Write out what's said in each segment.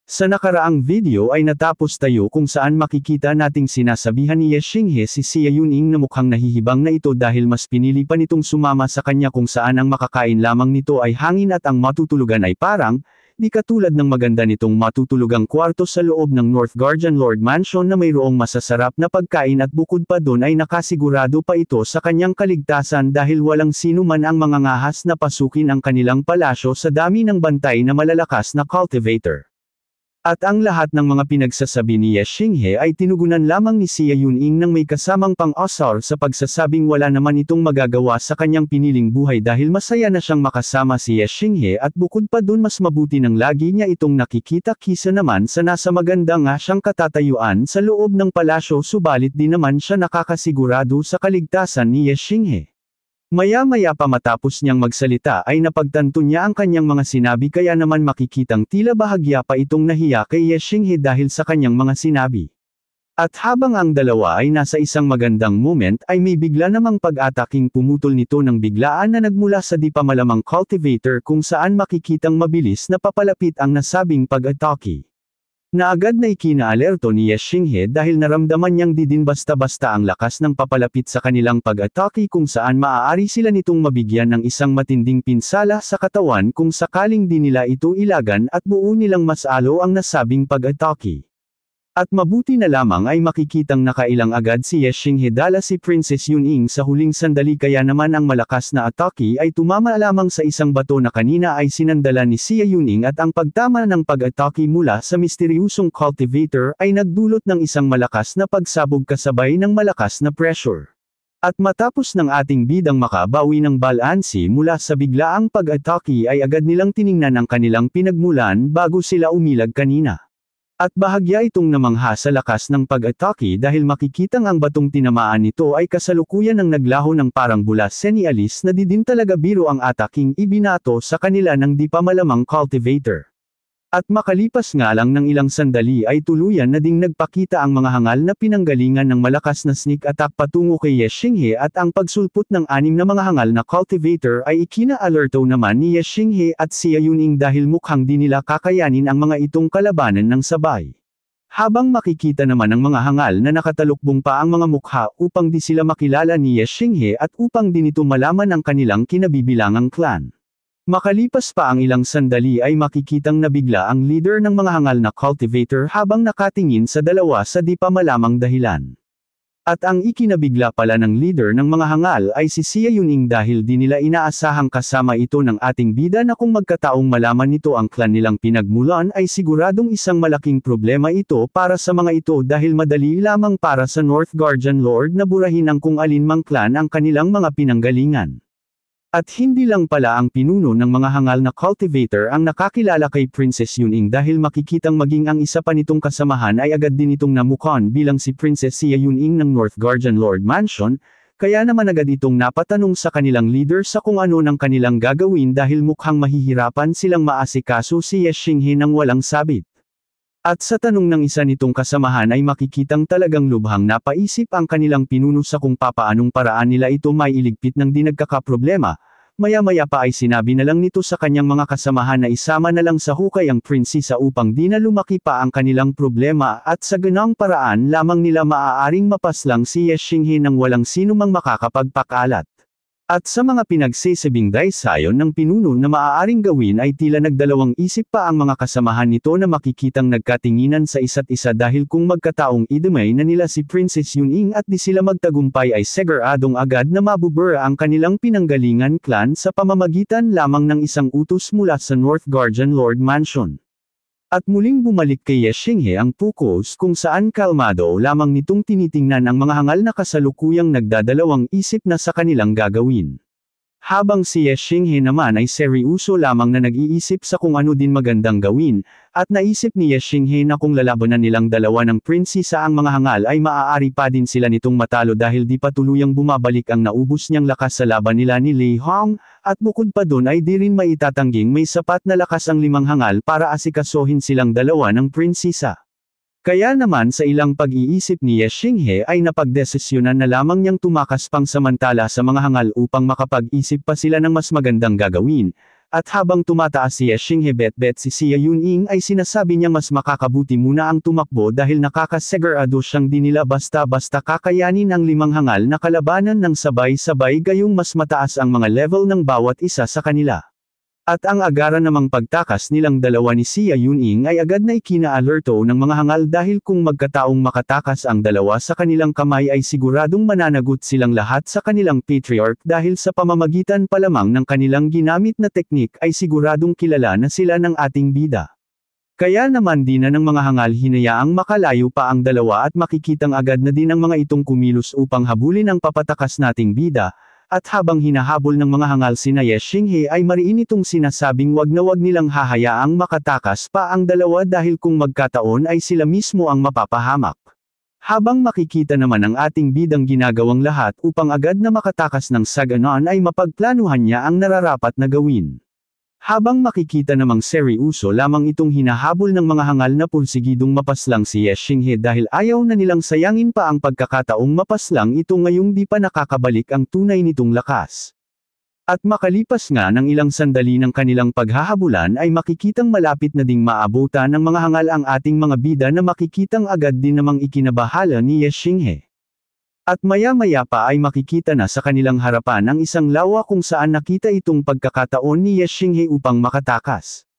Sa nakaraang video ay natapos tayo kung saan makikita nating sinasabihan ni Ye Xinghe si Xia Yuning na mukhang nahihibang na ito dahil mas pinili pa nitong sumama sa kanya kung saan ang makakain lamang nito ay hangin at ang matutulugan ay parang, di katulad ng maganda nitong matutulugang kwarto sa loob ng North Guardian Lord Mansion na mayroong masasarap na pagkain at bukod pa doon ay nakasigurado pa ito sa kanyang kaligtasan dahil walang sino man ang mangangahas na pasukin ang kanilang palasyo sa dami ng bantay na malalakas na cultivator. At ang lahat ng mga pinagsasabi ni Ye Xinghe ay tinugunan lamang ni Xia Yuning nang may kasamang pang-asar sa pagsasabing wala naman itong magagawa sa kanyang piniling buhay dahil masaya na siyang makasama si Ye Xinghe at bukod pa dun mas mabuti nang lagi niya itong nakikita kisa naman sa nasa maganda nga siyang katatayuan sa loob ng palasyo subalit di naman siya nakakasigurado sa kaligtasan ni Ye Xinghe. Maya-maya pa matapos niyang magsalita ay napagtanto niya ang kanyang mga sinabi kaya naman makikitang tila bahagya pa itong nahiya kay Ye Xinghe dahil sa kanyang mga sinabi. At habang ang dalawa ay nasa isang magandang moment ay may bigla namang pag-ataking pumutol nito ng biglaan na nagmula sa di pa malamang cultivator kung saan makikitang mabilis na papalapit ang nasabing pag-atake. Na agad na ikinaalerto ni Ye Xinghe dahil naramdaman niyang di din basta-basta ang lakas ng papalapit sa kanilang pag-atake kung saan maaari sila nitong mabigyan ng isang matinding pinsala sa katawan kung sakaling di nila ito ilagan at buo nilang masalo ang nasabing pag-atake. At mabuti na lamang ay makikitang nakailang agad si Ye Xinghe dala si Princess Yuning sa huling sandali kaya naman ang malakas na atake ay tumama lamang sa isang bato na kanina ay sinandala ni Xia Yuning at ang pagtama ng pag-atake mula sa misteryusong cultivator ay nagdulot ng isang malakas na pagsabog kasabay ng malakas na pressure. At matapos ng ating bidang makabawi ng balanse mula sa biglaang pag-atake ay agad nilang tiningnan ang kanilang pinagmulan bago sila umilag kanina. At bahagya itong namangha sa lakas ng pag-atake dahil makikitang ang batong tinamaan nito ay kasalukuyan ng naglaho ng parang bulas senialis na di din talaga biro ang ataking ibinato sa kanila ng di pa malamang cultivator. At makalipas nga lang ng ilang sandali ay tuluyan na ding nagpakita ang mga hangal na pinanggalingan ng malakas na sneak attack patungo kay Ye Xinghe at ang pagsulput ng 6 na mga hangal na cultivator ay ikina-alerto naman ni Ye Xinghe at Xia Yuning dahil mukhang di nila kakayanin ang mga itong kalabanan ng sabay. Habang makikita naman ang mga hangal na nakatalukbong pa ang mga mukha upang di sila makilala ni Ye Xinghe at upang din ito malaman ang kanilang kinabibilangang clan. Makalipas pa ang ilang sandali ay makikitang nabigla ang leader ng mga hangal na cultivator habang nakatingin sa dalawa sa di pa malamang dahilan. At ang ikinabigla pala ng leader ng mga hangal ay si Xia Yuning dahil di nila inaasahang kasama ito ng ating bida na kung magkataong malaman nito ang clan nilang pinagmulan ay siguradong isang malaking problema ito para sa mga ito dahil madali lamang para sa North Guardian Lord na burahin ang kung alin mang clan ang kanilang mga pinanggalingan. At hindi lang pala ang pinuno ng mga hangal na cultivator ang nakakilala kay Princess Yuning dahil makikitang maging ang isa pa nitong kasamahan ay agad din itong namukon bilang si Princess Xia Yuning ng North Guardian Lord Mansion, kaya naman agad itong napatanong sa kanilang leader sa kung ano ng kanilang gagawin dahil mukhang mahihirapan silang maasikaso si Ye Xinghe nang walang sabit. At sa tanong ng isa nitong kasamahan ay makikitang talagang lubhang napaisip ang kanilang pinuno sa kung papaanong paraan nila ito may iligpit ng di nagkakaproblema. Maya-maya pa ay sinabi na lang nito sa kanyang mga kasamahan na isama na lang sa hukay ang prinsesa upang di na lumaki pa ang kanilang problema at sa ganang paraan lamang nila maaaring mapaslang si Ye Xinghe nang walang sino mang makakapagpakalat. At sa mga pinagsisabing daysayon ng pinuno na maaaring gawin ay tila nagdalawang isip pa ang mga kasamahan nito na makikitang nagkatinginan sa isa't isa dahil kung magkataong idamay na nila si Princess Yuning at di sila magtagumpay ay siguradong agad na mabubura ang kanilang pinanggalingan clan sa pamamagitan lamang ng isang utos mula sa North Guardian Lord Mansion. At muling bumalik kay Ye Xinghe ang focus kung saan kalmado lamang nitong tinitingnan ang mga hangal na kasalukuyang nagdadalawang isip na sa kanilang gagawin. Habang si Ye Xinghe naman ay seryoso lamang na nag-iisip sa kung ano din magandang gawin, at naisip ni Ye Xinghe na kung lalabanan nilang dalawa ng prinsesa ang mga hangal ay maaari pa din sila nitong matalo dahil di pa tuluyang bumabalik ang naubos niyang lakas sa laban nila ni Lei Hong, at bukod pa dun ay di rin maitatangging may sapat na lakas ang 5 hangal para asikasuhin silang dalawa ng prinsesa. Kaya naman sa ilang pag-iisip ni Ye Xinghe ay napagdesisyonan na lamang niyang tumakas pang samantala sa mga hangal upang makapag-isip pa sila ng mas magandang gagawin, At habang tumataas si Ye Xinghe bet-bet si Xia Yuning ay sinasabi niyang mas makakabuti muna ang tumakbo dahil nakakasigurado siyang di nila basta-basta kakayanin ang 5 hangal na kalabanan ng sabay-sabay gayong mas mataas ang mga level ng bawat isa sa kanila. At ang agara namang pagtakas nilang dalawa ni Xia Yuning ay agad na ikina-alerto ng mga hangal dahil kung magkataong makatakas ang dalawa sa kanilang kamay ay siguradong mananagot silang lahat sa kanilang patriarch dahil sa pamamagitan pa lamang ng kanilang ginamit na teknik ay siguradong kilala na sila ng ating bida. Kaya naman di na ng mga hangal hinayaang makalayo pa ang dalawa at makikitang agad na din ang mga itong kumilos upang habulin ang papatakas nating bida. At habang hinahabol ng mga hangal sina Ye Xinghe ay mariin itong sinasabing wag na wag nilang hahayaang makatakas pa ang dalawa dahil kung magkataon ay sila mismo ang mapapahamak. Habang makikita naman ang ating bidang ginagawang lahat upang agad na makatakas ng saganon ay mapagplanuhan niya ang nararapat na gawin. Habang makikita namang seryoso lamang itong hinahabol ng mga hangal na pursigidong mapaslang si Ye Xinghe dahil ayaw na nilang sayangin pa ang pagkakataong mapaslang ito ngayong di pa nakakabalik ang tunay nitong lakas. At makalipas nga ng ilang sandali ng kanilang paghahabulan ay makikitang malapit na ding maabutan ng mga hangal ang ating mga bida na makikitang agad din namang ikinabahala ni Ye Xinghe. At maya-maya pa ay makikita na sa kanilang harapan ang isang lawa kung saan nakita itong pagkakataon ni Ye Xinghe upang makatakas.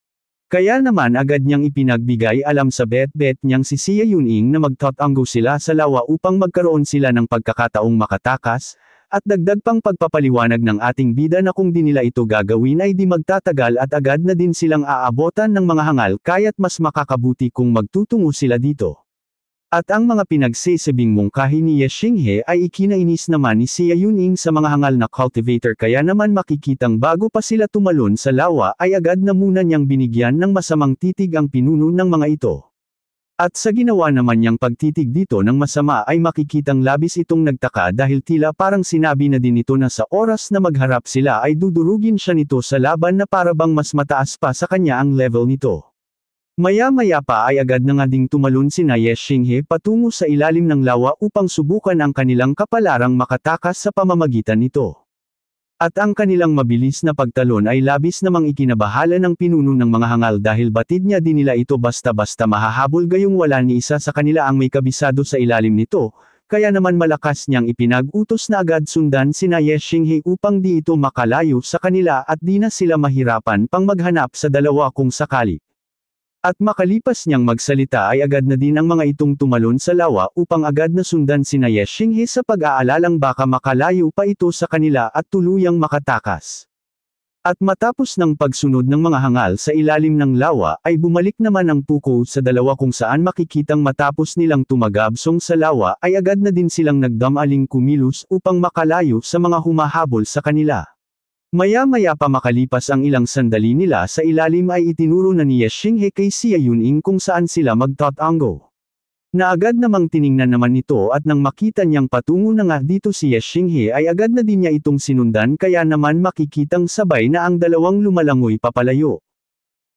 Kaya naman agad niyang ipinagbigay alam sa bet-bet niyang si Xia Yuning na magtatango sila sa lawa upang magkaroon sila ng pagkakataong makatakas, at dagdag pang pagpapaliwanag ng ating bida na kung di nila ito gagawin ay di magtatagal at agad na din silang aabotan ng mga hangal kaya't mas makakabuti kung magtutungo sila dito. At ang mga pinagsisabing mungkahi ni Ye Xinghe ay ikinainis naman ni Xia Yuning sa mga hangal na cultivator kaya naman makikitang bago pa sila tumalon sa lawa ay agad na muna niyang binigyan ng masamang titig ang pinuno ng mga ito. At sa ginawa naman niyang pagtitig dito ng masama ay makikitang labis itong nagtaka dahil tila parang sinabi na din ito na sa oras na magharap sila ay dudurugin siya nito sa laban na parabang mas mataas pa sa kanya ang level nito. Maya-maya pa ay agad na nga ding tumalon sina Ye Xinghe patungo sa ilalim ng lawa upang subukan ang kanilang kapalarang makatakas sa pamamagitan nito. At ang kanilang mabilis na pagtalon ay labis namang ikinabahala ng pinuno ng mga hangal dahil batid niya din nila ito basta-basta mahahabol gayong wala ni isa sa kanila ang may kabisado sa ilalim nito, kaya naman malakas niyang ipinag-utos na agad sundan sina Ye Xinghe upang di ito makalayo sa kanila at di na sila mahirapan pang maghanap sa dalawa kung sakali. At makalipas niyang magsalita ay agad na din ang mga itong tumalon sa lawa upang agad na sundan sina Ye Xinghe sa pag-aalalang baka makalayo pa ito sa kanila at tuluyang makatakas. At matapos ng pagsunod ng mga hangal sa ilalim ng lawa ay bumalik naman ang puko sa dalawa kung saan makikitang matapos nilang tumagabsong sa lawa ay agad na din silang nagdamaling kumilos upang makalayo sa mga humahabol sa kanila. Maya-maya pa makalipas ang ilang sandali nila sa ilalim ay itinuro na ni Ye Xinghe kay Xia Yuning kung saan sila magtatango. Na agad namang tiningnan naman nito at nang makita niyang patungo na nga dito si Ye Xinghe ay agad na din niya itong sinundan kaya naman makikitang sabay na ang dalawang lumalangoy papalayo.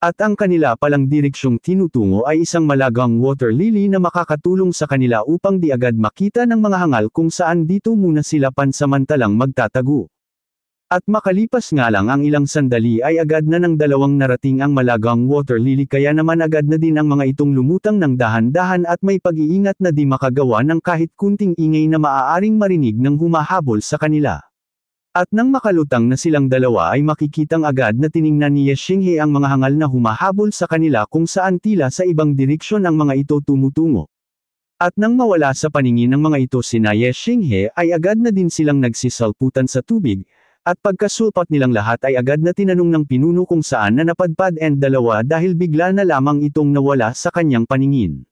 At ang kanila palang direksyong tinutungo ay isang malagang water lily na makakatulong sa kanila upang di agad makita ng mga hangal kung saan dito muna sila pansamantalang magtatago. At makalipas nga lang ang ilang sandali ay agad na ng dalawang narating ang malagang water lily kaya naman agad na din ang mga itong lumutang ng dahan-dahan at may pag-iingat na di makagawa ng kahit kunting ingay na maaaring marinig ng humahabol sa kanila. At nang makalutang na silang dalawa ay makikitang agad na tiningnan ni Ye Xinghe ang mga hangal na humahabol sa kanila kung saan tila sa ibang direksyon ang mga ito tumutungo. At nang mawala sa paningin ng mga ito sina Ye Xinghe ay agad na din silang nagsisalputan sa tubig. At pagkasulpat nilang lahat ay agad na tinanong ng pinuno kung saan na napadpad and dalawa dahil bigla na lamang itong nawala sa kanyang paningin.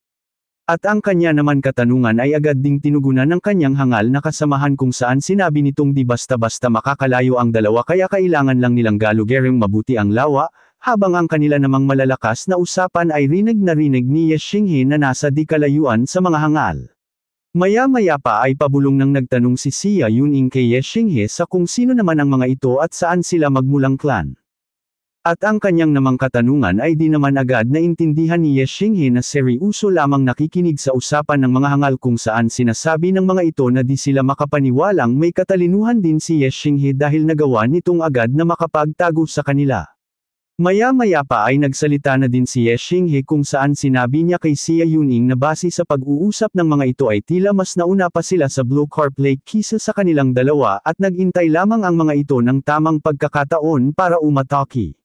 At ang kanya naman katanungan ay agad ding tinugunan ng kanyang hangal na kasamahan kung saan sinabi nitong di basta-basta makakalayo ang dalawa kaya kailangan lang nilang galugereng mabuti ang lawa, habang ang kanila namang malalakas na usapan ay rinig na rinig ni Ye Xinghe na nasa di kalayuan sa mga hangal. Maya-maya pa ay pabulong nang nagtanong si Xia Yuning kay Ye Xinghe sa kung sino naman ang mga ito at saan sila magmulang clan. At ang kanyang namang katanungan ay di naman agad na intindihan ni Ye Xinghe na seryoso lamang nakikinig sa usapan ng mga hangal kung saan sinasabi ng mga ito na di sila makapaniwalang may katalinuhan din si Ye Xinghe dahil nagawa nitong agad na makapagtago sa kanila. Maya-maya pa ay nagsalita na din si Ye Xinghe kung saan sinabi niya kay Xia Yuning na base sa pag-uusap ng mga ito ay tila mas nauna pa sila sa Blue Carp Lake kisa sa kanilang dalawa at nag-intay lamang ang mga ito ng tamang pagkakataon para umatake.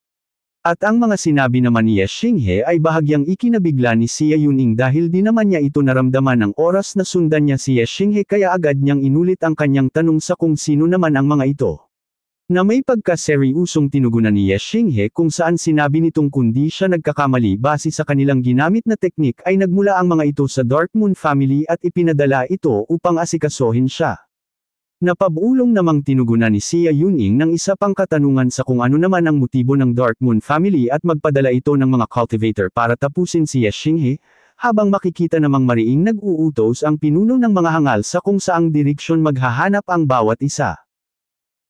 At ang mga sinabi naman ni Ye Xinghe ay bahagyang ikinabigla ni Xia Yuning dahil di naman niya ito naramdaman ng oras na sundan niya si Ye Xinghe kaya agad niyang inulit ang kanyang tanong sa kung sino naman ang mga ito. Na may pagkaseryusong tinugunan ni Ye Xinghe kung saan sinabi nitong kundi siya nagkakamali base sa kanilang ginamit na teknik ay nagmula ang mga ito sa Dark Moon family at ipinadala ito upang asikasohin siya. Napabulong namang tinugunan ni Xia Yuning ng isa pang katanungan sa kung ano naman ang motibo ng Dark Moon family at magpadala ito ng mga cultivator para tapusin si Ye Xinghe, habang makikita namang mariing nag-uutos ang pinuno ng mga hangal sa kung saang direksyon maghahanap ang bawat isa.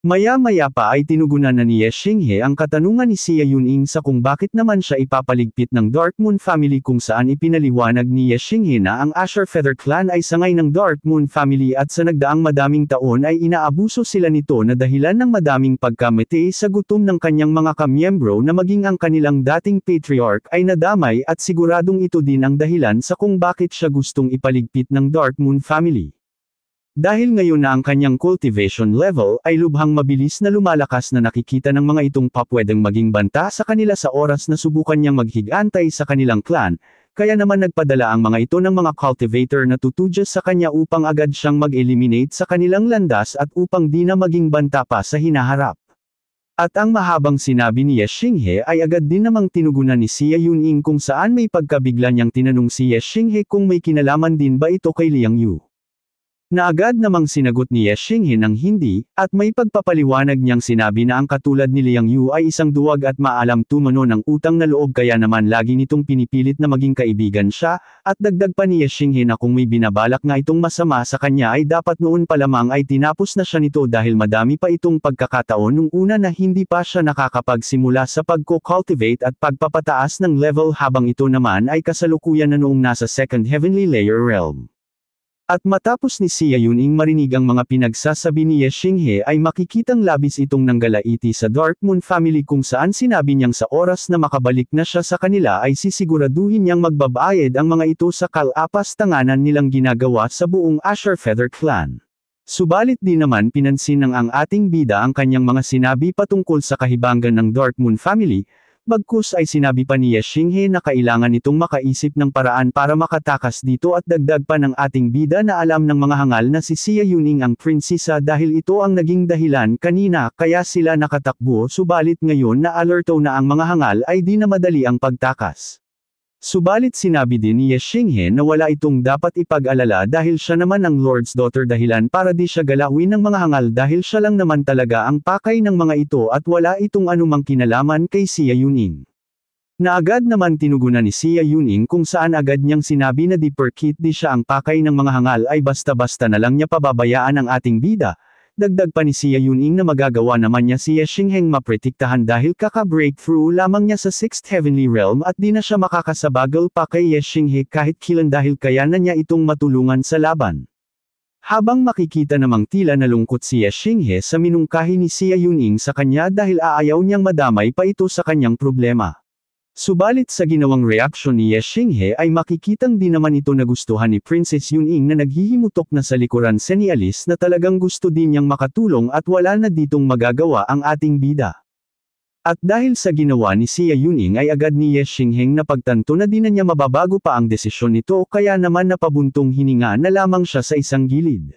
Maya-maya pa ay tinugunan na ni Ye Xinghe ang katanungan ni Xia Yuning sa kung bakit naman siya ipapaligpit ng Dark Moon family kung saan ipinaliwanag ni Ye Xinghe na ang Azure Feather Clan ay sangay ng Dark Moon family at sa nagdaang madaming taon ay inaabuso sila nito na dahilan ng madaming pagkamete sa gutom ng kanyang mga kamiyembro na maging ang kanilang dating patriarch ay nadamay at siguradong ito din ang dahilan sa kung bakit siya gustong ipaligpit ng Dark Moon family. Dahil ngayon na ang kanyang cultivation level ay lubhang mabilis na lumalakas na nakikita ng mga itong papwedeng maging banta sa kanila sa oras na subukan niyang maghigantay sa kanilang clan, kaya naman nagpadala ang mga ito ng mga cultivator na tutudyas sa kanya upang agad siyang mag-eliminate sa kanilang landas at upang di na maging banta pa sa hinaharap. At ang mahabang sinabi ni Ye Xinghe ay agad din namang tinugunan ni Xia Yuning kung saan may pagkabigla niyang tinanong si Ye Xinghe kung may kinalaman din ba ito kay Liang Yu. Na agad namang sinagot ni Ye Xinghe ng hindi, at may pagpapaliwanag niyang sinabi na ang katulad ni Liang Yu ay isang duwag at maalam tumano ng utang na loob kaya naman lagi nitong pinipilit na maging kaibigan siya, at dagdag pa ni Ye Xinghe na kung may binabalak nga itong masama sa kanya ay dapat noon pa lamang ay tinapos na siya nito dahil madami pa itong pagkakataon nung una na hindi pa siya nakakapagsimula sa pagko-cultivate at pagpapataas ng level habang ito naman ay kasalukuyan na noong nasa second heavenly layer realm. At matapos ni Xia Yuning marinig ang mga pinagsasabi ni Ye Xinghe ay makikitang labis itong nanggalaiti sa Dark Moon family kung saan sinabi niyang sa oras na makabalik na siya sa kanila ay sisiguraduhin niyang magbabayad ang mga ito sa kalapas-tanganan nilang ginagawa sa buong Azure Feather Clan. Subalit di naman pinansin ng ang ating bida ang kanyang mga sinabi patungkol sa kahibangan ng Dark Moon family, bagkus ay sinabi pa ni Ye Xinghe na kailangan nitong makaisip ng paraan para makatakas dito at dagdag pa ng ating bida na alam ng mga hangal na si Xia Yuning ang prinsesa dahil ito ang naging dahilan kanina kaya sila nakatakbo subalit ngayon na alerto na ang mga hangal ay di na madali ang pagtakas. Subalit sinabi din ni Ye Xinghe na wala itong dapat ipag-alala dahil siya naman ang Lord's daughter dahilan para di siya galawin ng mga hangal dahil siya lang naman talaga ang pakay ng mga ito at wala itong anumang kinalaman kay Xia Yuning. Na agad naman tinugunan ni Xia Yuning kung saan agad niyang sinabi na di porkit di siya ang pakay ng mga hangal ay basta-basta na lang niya pababayaan ang ating bida. Dagdag pa ni Xia Yuning na magagawa naman niya si Ye Xingheng mapretiktahan dahil kaka-breakthrough lamang niya sa 6th Heavenly Realm at di na siya makakasabagal pa kay Ye Xinghe kahit kilan dahil kaya na niya itong matulungan sa laban. Habang makikita namang tila nalungkot si Ye Xinghe sa minungkahi ni Xia Yuning sa kanya dahil aayaw niyang madamay pa ito sa kanyang problema. Subalit sa ginawang reaksyon ni Ye Xinghe ay makikitang di naman ito nagustuhan ni Princess Yuning na naghihimutok na sa likuran ni Alice na talagang gusto din niyang makatulong at wala na ditong magagawa ang ating bida. At dahil sa ginawa ni Xia Yuning ay agad ni Ye Xingheng na pagtanto na di na niya mababago pa ang desisyon nito kaya naman napabuntong hininga na lamang siya sa isang gilid.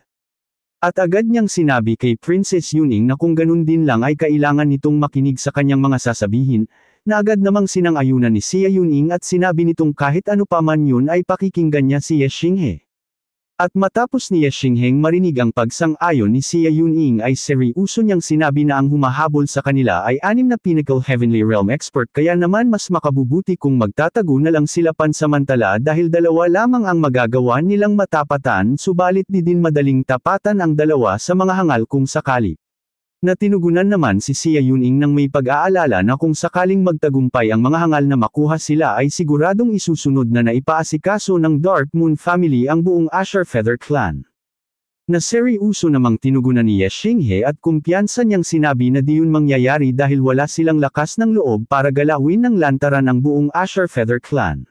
At agad niyang sinabi kay Princess Yuning na kung ganun din lang ay kailangan nitong makinig sa kanyang mga sasabihin, na agad namang sinang-ayunan ni Xia Yuning at sinabi nitong kahit ano pa man yun ay pakikinggan niya si Ye Xinghe. At matapos ni Ye Xingheng marinig ang pagsang-ayon ni Xia Yuning ay seryoso niyang sinabi na ang humahabol sa kanila ay 6 na Pinnacle Heavenly Realm expert kaya naman mas makabubuti kung magtatago na lang sila pansamantala dahil dalawa lamang ang magagawa nilang matapatan subalit di din madaling tapatan ang dalawa sa mga hangal kung sakali. Na tinugunan naman si Xia Yuning nang may pag-aalala na kung sakaling magtagumpay ang mga hangal na makuha sila ay siguradong isusunod na naipaasikaso ng Dark Moon family ang buong Azure Feather Clan. Na seryoso namang tinugunan ni Ye Xinghe at kumpiyansa niyang sinabi na di yun mangyayari dahil wala silang lakas ng loob para galawin ng lantaran ang buong Asher Feather Clan.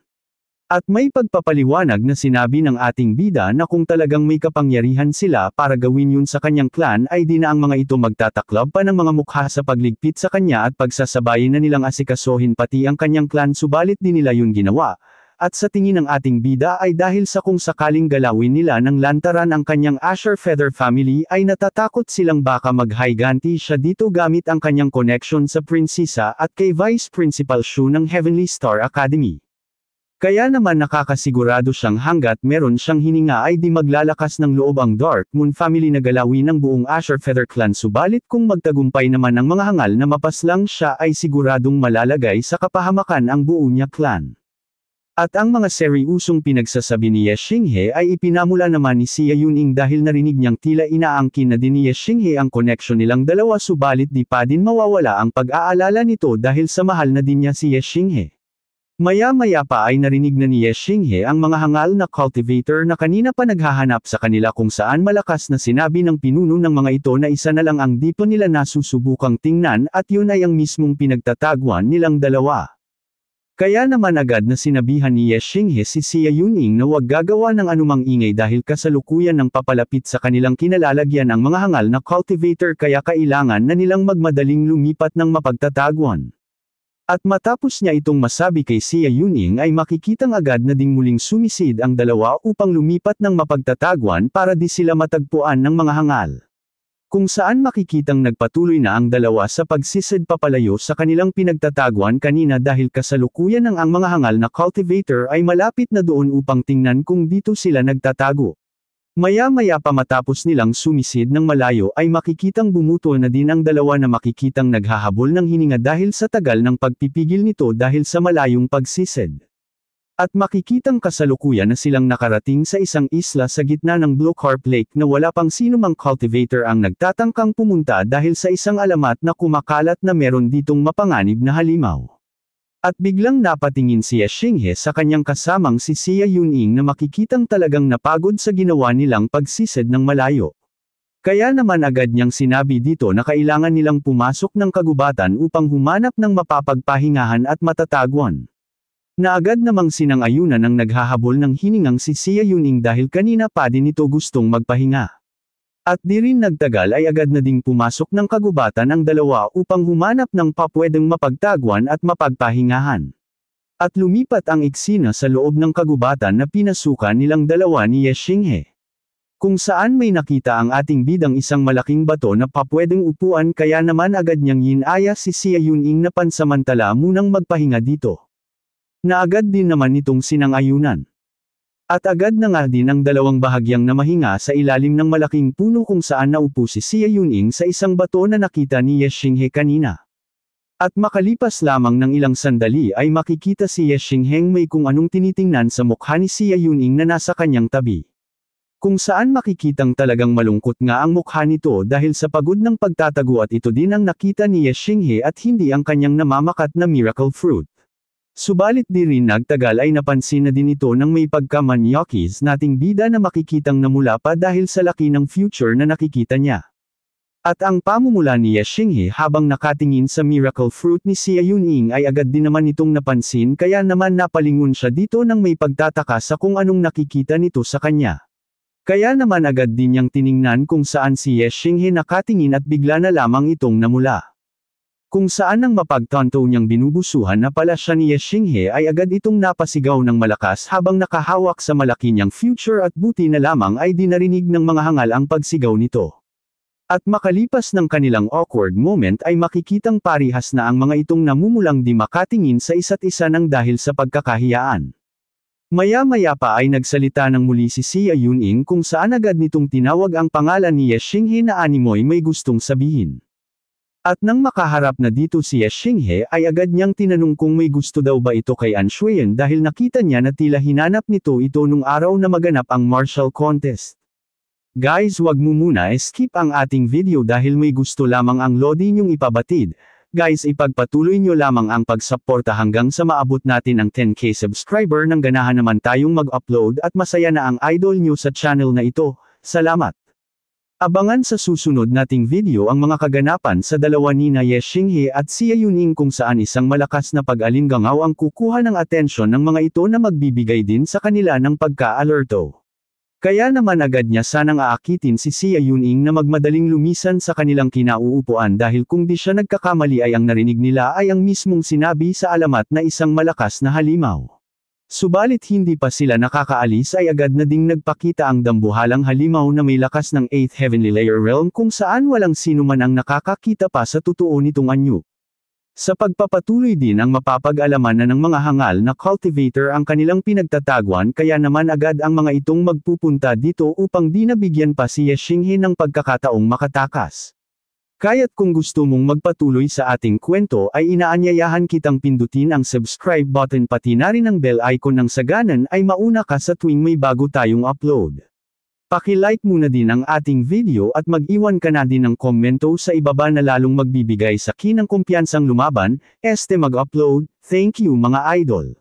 At may pagpapaliwanag na sinabi ng ating bida na kung talagang may kapangyarihan sila para gawin yun sa kanyang clan ay di na ang mga ito magtataklab pa ng mga mukha sa pagligpit sa kanya at pagsasabayin na nilang asikasohin pati ang kanyang clan subalit di nila yun ginawa. At sa tingin ng ating bida ay dahil sa kung sakaling galawin nila ng lantaran ang kanyang Asher Feather family ay natatakot silang baka maghiganti siya dito gamit ang kanyang connection sa prinsesa at kay Vice Principal Shu ng Heavenly Star Academy. Kaya naman nakakasigurado siyang hanggat meron siyang hininga ay di maglalakas ng loob ang Dark Moon family na galawin ng buong Asher Feather Clan subalit kung magtagumpay naman ang mga hangal na mapaslang siya ay siguradong malalagay sa kapahamakan ang buo niya clan. At ang mga seryosong pinagsasabi ni Ye Xinghe ay ipinamula naman ni Xia Yuning dahil narinig niyang tila inaangkin na din ni Ye Xinghe ang connection nilang dalawa subalit di pa din mawawala ang pag-aalala nito dahil sa mahal na din niya si Ye Xinghe. Maya-maya pa ay narinig na ni Ye Xinghe ang mga hangal na cultivator na kanina pa naghahanap sa kanila kung saan malakas na sinabi ng pinuno ng mga ito na isa na lang ang di pa nila nasusubukang tingnan at yun ay ang mismong pinagtatagwan nilang dalawa. Kaya naman agad na sinabihan ni Ye Xinghe si Xia Yuning na huwag gagawa ng anumang ingay dahil kasalukuyan ng papalapit sa kanilang kinalalagyan ang mga hangal na cultivator kaya kailangan na nilang magmadaling lumipat ng mapagtatagwan. At matapos niya itong masabi kay Xia Yuning ay makikitang agad na ding muling sumisid ang dalawa upang lumipat ng mapagtatagwan para di sila matagpuan ng mga hangal. Kung saan makikitang nagpatuloy na ang dalawa sa pagsisid papalayo sa kanilang pinagtatagwan kanina dahil kasalukuyan ng ang mga hangal na cultivator ay malapit na doon upang tingnan kung dito sila nagtatago. Maya-maya pa matapos nilang sumisid ng malayo ay makikitang bumuto na din ang dalawa na makikitang naghahabol ng hininga dahil sa tagal ng pagpipigil nito dahil sa malayong pagsisid. At makikitang kasalukuyan na silang nakarating sa isang isla sa gitna ng Blue Carp Lake na wala pang sinumang cultivator ang nagtatangkang pumunta dahil sa isang alamat na kumakalat na meron ditong mapanganib na halimaw. At biglang napatingin si Ye Xinghe sa kanyang kasamang si Xia Yuning na makikitang talagang napagod sa ginawa nilang pagsisid ng malayo. Kaya naman agad niyang sinabi dito na kailangan nilang pumasok ng kagubatan upang humanap ng mapapagpahingahan at matatagwan. Na agad namang sinang-ayunan ng naghahabol ng hiningang si Xia Yuning dahil kanina pa din ito gustong magpahinga. At di rin nagtagal ay agad na ding pumasok ng kagubatan ang dalawa upang humanap ng papwedeng mapagtagwan at mapagpahingahan. At lumipat ang eksena sa loob ng kagubatan na pinasukan nilang dalawa ni Ye Xinghe. Kung saan may nakita ang ating bidang isang malaking bato na papwedeng upuan kaya naman agad niyang yinaya si Xia Yuning na pansamantala munang magpahinga dito. Na agad din naman nitong sinang-ayunan. At agad na nga din ang dalawang bahagyang na mahinga sa ilalim ng malaking puno kung saan naupo si Xia Yuning sa isang bato na nakita ni Ye Xinghe kanina. At makalipas lamang ng ilang sandali ay makikita si Ye Xinghe may kung anong tinitingnan sa mukha ni Xia Yuning na nasa kanyang tabi. Kung saan makikitang talagang malungkot nga ang mukha nito dahil sa pagod ng pagtatago at ito din ang nakita ni Ye Xinghe at hindi ang kanyang namamakat na miracle fruit. Subalit di rin nagtagal ay napansin na din ito ng may pagkamanyakis nating bida na makikitang namula pa dahil sa laki ng future na nakikita niya. At ang pamumula ni Ye Xinghe habang nakatingin sa miracle fruit ni Xia Yuning ay agad din naman itong napansin kaya naman napalingon siya dito ng may pagtataka sa kung anong nakikita nito sa kanya. Kaya naman agad din niyang tiningnan kung saan si Ye Xinghe nakatingin at bigla na lamang itong namula. Kung saan ang mapagtanto niyang binubusuhan na pala siya ni Ye Xinghe ay agad itong napasigaw ng malakas habang nakahawak sa malaki niyang future at buti na lamang ay di narinig ng mga hangal ang pagsigaw nito. At makalipas ng kanilang awkward moment ay makikitang parihas na ang mga itong namumulang di makatingin sa isa't isa ng dahil sa pagkakahiyaan. Maya-maya pa ay nagsalita ng muli si Xia Yuning kung saan agad nitong tinawag ang pangalan ni Ye Xinghe na animoy may gustong sabihin. At nang makaharap na dito si Ye Xinghe ay agad niyang tinanong kung may gusto daw ba ito kay An Shuyan dahil nakita niya na tila hinanap nito nung araw na maganap ang martial contest. Guys, wag mo muna skip ang ating video dahil may gusto lamang ang Lodi niyong ipabatid. Guys, ipagpatuloy nyo lamang ang pagsuporta hanggang sa maabot natin ang 10k subscriber nang ganahan naman tayong mag-upload at masaya na ang idol nyo sa channel na ito. Salamat! Abangan sa susunod nating video ang mga kaganapan sa dalawa nina Ye Xinghe at Xia Yuning kung saan isang malakas na pag-alingangaw ang kukuha ng atensyon ng mga ito na magbibigay din sa kanila ng pagka-alerto. Kaya naman agad niya sanang aakitin si Xia Yuning na magmadaling lumisan sa kanilang kinauupuan dahil kung di siya nagkakamali ay ang narinig nila ay ang mismong sinabi sa alamat na isang malakas na halimaw. Subalit hindi pa sila nakakaalis ay agad na ding nagpakita ang dambuhalang halimaw na may lakas ng 8th Heavenly Layer Realm kung saan walang sino man ang nakakakita pa sa totoo nitong anyo. Sa pagpapatuloy din ang mapapag-alaman na ng mga hangal na cultivator ang kanilang pinagtatagwan kaya naman agad ang mga itong magpupunta dito upang di nabigyan pa si Ye Xinghe ng pagkakataong makatakas. Kaya't kung gusto mong magpatuloy sa ating kwento ay inaanyayahan kitang pindutin ang subscribe button pati na rin ang bell icon nang sa ganan ay mauna ka sa tuwing may bago tayong upload. Paki-like muna din ang ating video at mag-iwan ka na din ng komento sa ibaba na lalong magbibigay sa akin ng kumpiyansang lumaban, mag-upload. Thank you mga idol.